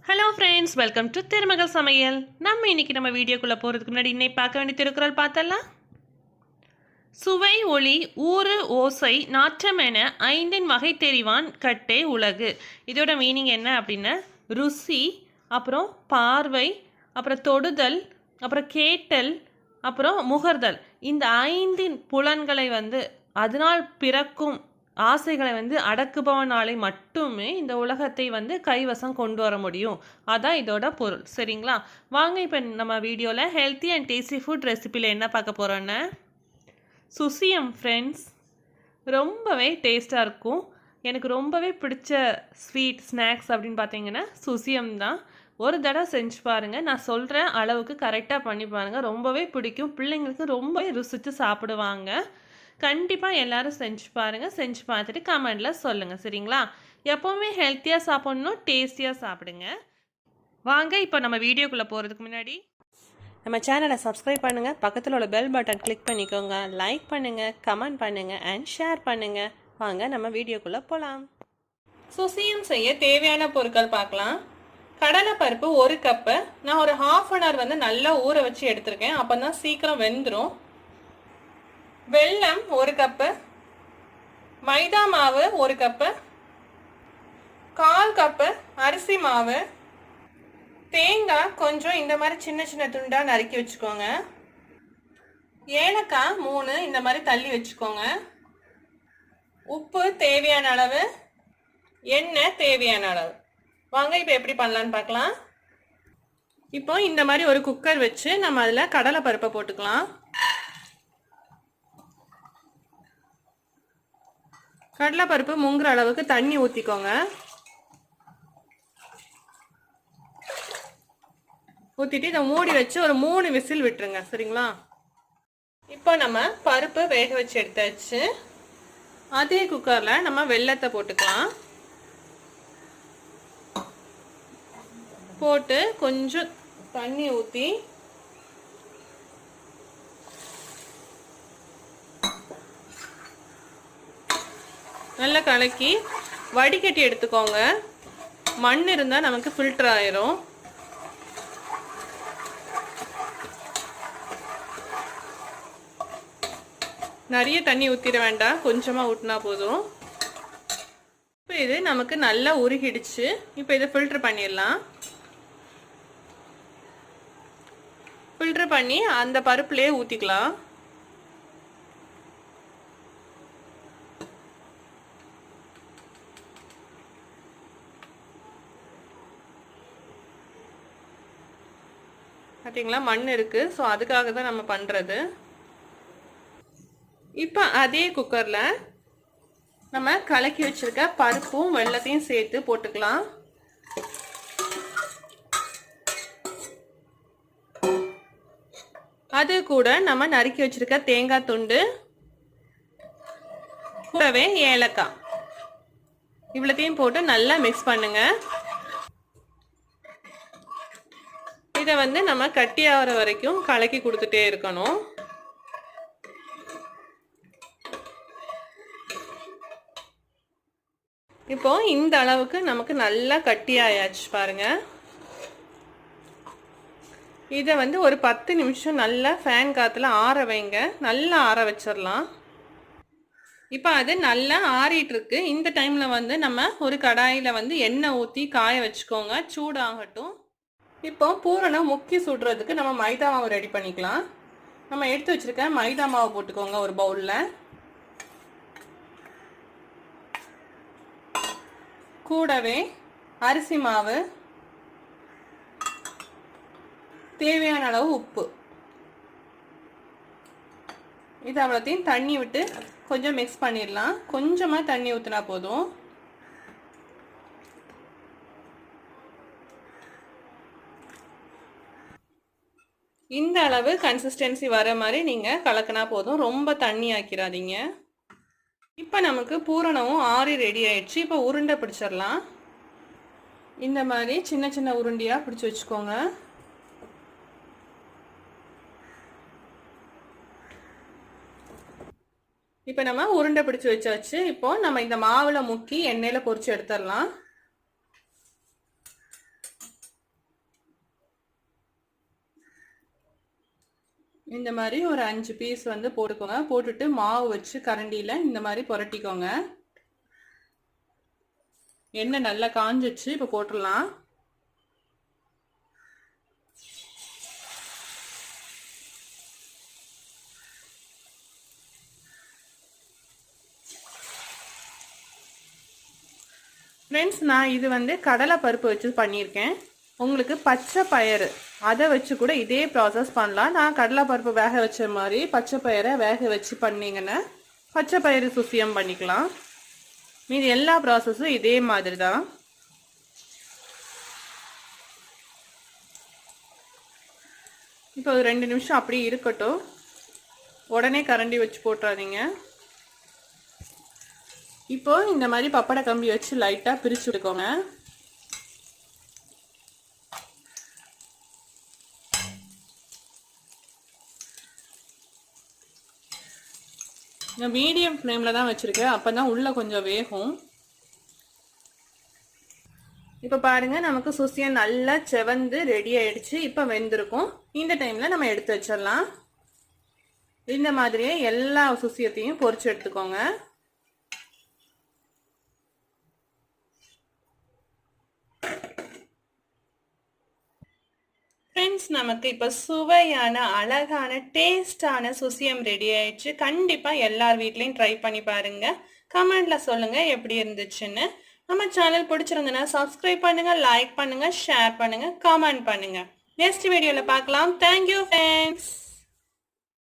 Hello friends, welcome to திருமகள் சமையல். நம்ம வீடியோக்குள்ளே போகிறதுக்கு முன்னாடி இன்னைக்கு பார்க்க வேண்டிய திருக்குறள் பார்த்தலாம். சுவை ஒளி ஊறு ஓசை நாற்றம் என ஐந்தின் வகை தெரிவான் கட்டே உலகு. இதோட மீனிங் என்ன அப்படின்னா, ருசி, அப்புறம் பார்வை, அப்புறம் தொடுதல், அப்புறம் கேட்டல், அப்புறம் முகர்தல், இந்த ஐந்தின் புலன்களை அதனால் பிறக்கும் ஆசைகளை அடக்குபவனாலே மட்டுமே இந்த உலகத்தை கைவசம் கொண்டு வர முடியும். அதான் இதோட பொருள். சரிங்களா? வாங்க இப்போ நம்ம வீடியோவில் ஹெல்த்தி அண்ட் டேஸ்டி ஃபுட் ரெசிபியில் என்ன பார்க்க போகிறோன்னு, சுசியம் ஃப்ரெண்ட்ஸ். ரொம்பவே டேஸ்ட்டாக இருக்கும். எனக்கு ரொம்பவே பிடிச்ச ஸ்வீட் ஸ்நாக்ஸ் அப்படின்னு பார்த்தீங்கன்னா சுசியம் தான். ஒரு தடவை செஞ்சு பாருங்கள். நான் சொல்கிற அளவுக்கு கரெக்டாக பண்ணி பாருங்கள். ரொம்பவே பிடிக்கும். பிள்ளைங்களுக்கு ரொம்பவே ருசித்து சாப்பிடுவாங்க. கண்டிப்பாக எல்லோரும் செஞ்சு பாருங்கள். செஞ்சு பார்த்துட்டு கமெண்டில் சொல்லுங்கள். சரிங்களா? எப்போவுமே ஹெல்த்தியாக சாப்பிட்ணும், டேஸ்டியாக சாப்பிடுங்க. வாங்க இப்போ நம்ம வீடியோக்குள்ளே போகிறதுக்கு முன்னாடி நம்ம சேனலை சப்ஸ்கிரைப் பண்ணுங்கள். பக்கத்தில் உள்ள பெல் பட்டன் கிளிக் பண்ணிக்கோங்க. லைக் பண்ணுங்கள், கமெண்ட் பண்ணுங்கள் அண்ட் ஷேர் பண்ணுங்கள். வாங்க நம்ம வீடியோக்குள்ளே போகலாம். சுசியம் செய்ய தேவையான பொருட்கள் பார்க்கலாம். கடலைப்பருப்பு 1 கப்பு. நான் ஒரு ½ அன் ஹவர் நல்லா ஊற வச்சு எடுத்திருக்கேன். அப்போ தான் சீக்கிரம் வெந்துடும். வெல்லம் 1 கப்பு, மைதா மாவு 1 கப்பு, 1/4 கப்பு அரிசி மாவு, தேங்காய் கொஞ்சம் இந்த மாதிரி சின்ன சின்ன துண்டா நறுக்கி வச்சுக்கோங்க, ஏலக்காய் 3 இந்த மாதிரி தள்ளி வச்சுக்கோங்க, உப்பு தேவையான அளவு, எண்ணெய் தேவையான அளவு. வாங்க இப்போ எப்படி பண்ணலான்னு பார்க்கலாம். இப்போ இந்த மாதிரி ஒரு குக்கர் வச்சு நம்ம அதில் கடலை பருப்பை போட்டுக்கலாம். கடலைப்பருப்பு முங்குற அளவுக்கு தண்ணி ஊற்றிக்கோங்க. ஊற்றிட்டு இதை மூடி வச்சு ஒரு 3 விசில் விட்டுருங்க. சரிங்களா? இப்போ நம்ம பருப்பு வேக வச்சு எடுத்தாச்சு. அதே குக்கரில் நம்ம வெல்லத்தை போட்டுக்கலாம். போட்டு கொஞ்சம் தண்ணி ஊற்றி நல்லா கலக்கி வடிகட்டி எடுத்துக்கோங்க. மண் இருந்தால் நமக்கு ஃபில்டர் ஆயிரும். நிறைய தண்ணி ஊற்றிட வேண்டாம், கொஞ்சமாக ஊற்றினா போதும். இப்போ இது நமக்கு நல்லா உருகிடுச்சு. இப்போ இதை ஃபில்டர் பண்ணிடலாம். ஃபில்டர் பண்ணி அந்த பருப்புலேயே ஊற்றிக்கலாம். பார்த்தீங்களா? மண் இருக்குது. ஸோ அதுக்காக தான் நம்ம பண்ணுறது. இப்போ அதே குக்கரில் நம்ம கலக்கி வச்சுருக்க பருப்பும் வெல்லத்தையும் சேர்த்து போட்டுக்கலாம். அது கூட நம்ம நறுக்கி வச்சுருக்க தேங்காய் துண்டு, கூடவே ஏலக்காய், இவ்வளோத்தையும் போட்டு நல்லா மிக்ஸ் பண்ணுங்க. இதை நம்ம கட்டியாகிற வரைக்கும் கலக்கி கொடுத்துட்டே இருக்கணும். இப்போ இந்த அளவுக்கு நமக்கு நல்லா கட்டியாயாச்சு பாருங்க. இதை ஒரு 10 நிமிஷம் நல்லா ஃபேன் காற்றுல ஆற வைங்க. நல்லா ஆற வச்சிடலாம். இப்போ அது நல்லா ஆறிட்டு இருக்கு. இந்த டைமில் நம்ம ஒரு கடாயில் எண்ணெய் ஊற்றி காய வச்சுக்கோங்க. சூடாகட்டும். இப்போ பூரணம் முக்கி சுடுறதுக்கு நம்ம மைதா மாவு ரெடி பண்ணிக்கலாம். நம்ம எடுத்து வச்சிருக்க மைதா மாவு போட்டுக்கோங்க ஒரு பவுலில். கூடவே அரிசி மாவு, தேவையான அளவு உப்பு, இது அவ்வளோத்தையும் தண்ணி விட்டு கொஞ்சம் மிக்ஸ் பண்ணிடலாம். கொஞ்சமாக தண்ணி ஊற்றினா போதும். இந்த அளவு கன்சிஸ்டன்சி வர மாதிரி நீங்கள் கலக்கினா போதும். ரொம்ப தண்ணி ஆக்கிடாதீங்க. இப்போ நமக்கு பூரணமும் ஆறி ரெடி ஆயிடுச்சு. இப்போ உருண்டை பிடிச்சிடலாம். இந்த மாதிரி சின்ன சின்ன உருண்டையாக பிடிச்சி வச்சுக்கோங்க. இப்போ நம்ம உருண்டை பிடிச்சி வச்சாச்சு. இப்போ நம்ம இந்த மாவில் முக்கி எண்ணெயில் பொரிச்சு எடுத்துடலாம். இந்த மாதிரி ஒரு 5 பீஸ் வந்து போட்டுக்கோங்க. போட்டுட்டு மாவு வச்சு கரண்டியில் இந்த மாதிரி புரட்டிக்கோங்க. எண்ணெய் நல்லா காஞ்சிச்சு. இப்போ போட்டுடலாம். ஃப்ரெண்ட்ஸ், நான் இது வந்து கடலை பருப்பு வச்சு பண்ணியிருக்கேன். உங்களுக்கு பச்சை பயிறு அதை வச்சு கூட இதே ப்ராசஸ் பண்ணலாம். நான் கடலை பருப்பு வேக வச்ச மாதிரி பச்சை பயிரை வேக வச்சு பண்ணிங்கன்னா பச்சை பயிறு சுசியம் பண்ணிக்கலாம். மீதி எல்லா ப்ராசஸும் இதே மாதிரி தான். இப்போ ஒரு 2 நிமிஷம் அப்படியே இருக்கட்டும். உடனே கரண்டி வச்சு போட்டுறாதீங்க. இப்போ இந்த மாதிரி பப்படை கம்பி வச்சு லைட்டாக பிரித்து விட்டுக்கோங்க. நான் மீடியம் ஃப்ளேமில் தான் வச்சுருக்கேன். அப்போ தான் உள்ளே கொஞ்சம் வேகும். இப்போ பாருங்கள், நமக்கு சுசியம் நல்லா செவந்து ரெடி ஆயிடுச்சு. இப்போ வெந்திருக்கும். இந்த டைமில் நம்ம எடுத்து வச்சிடலாம். இந்த மாதிரியே எல்லா சுசியத்தையும் பொரிச்சு எடுத்துக்கோங்க. ஃப்ரெண்ட்ஸ், நமக்கு இப்போ சுவையான அழகான டேஸ்டான சுசியம் ரெடி ஆயிடுச்சு. கண்டிப்பாக எல்லார் வீட்லேயும் ட்ரை பண்ணி பாருங்கள். கமெண்டில் சொல்லுங்கள் எப்படி இருந்துச்சுன்னு. நம்ம சேனல் பிடிச்சிருந்ததுன்னா சப்ஸ்கிரைப் பண்ணுங்கள், லைக் பண்ணுங்கள், ஷேர் பண்ணுங்கள், கமெண்ட் பண்ணுங்கள். நெக்ஸ்ட் வீடியோவில் பார்க்கலாம். Thank you friends.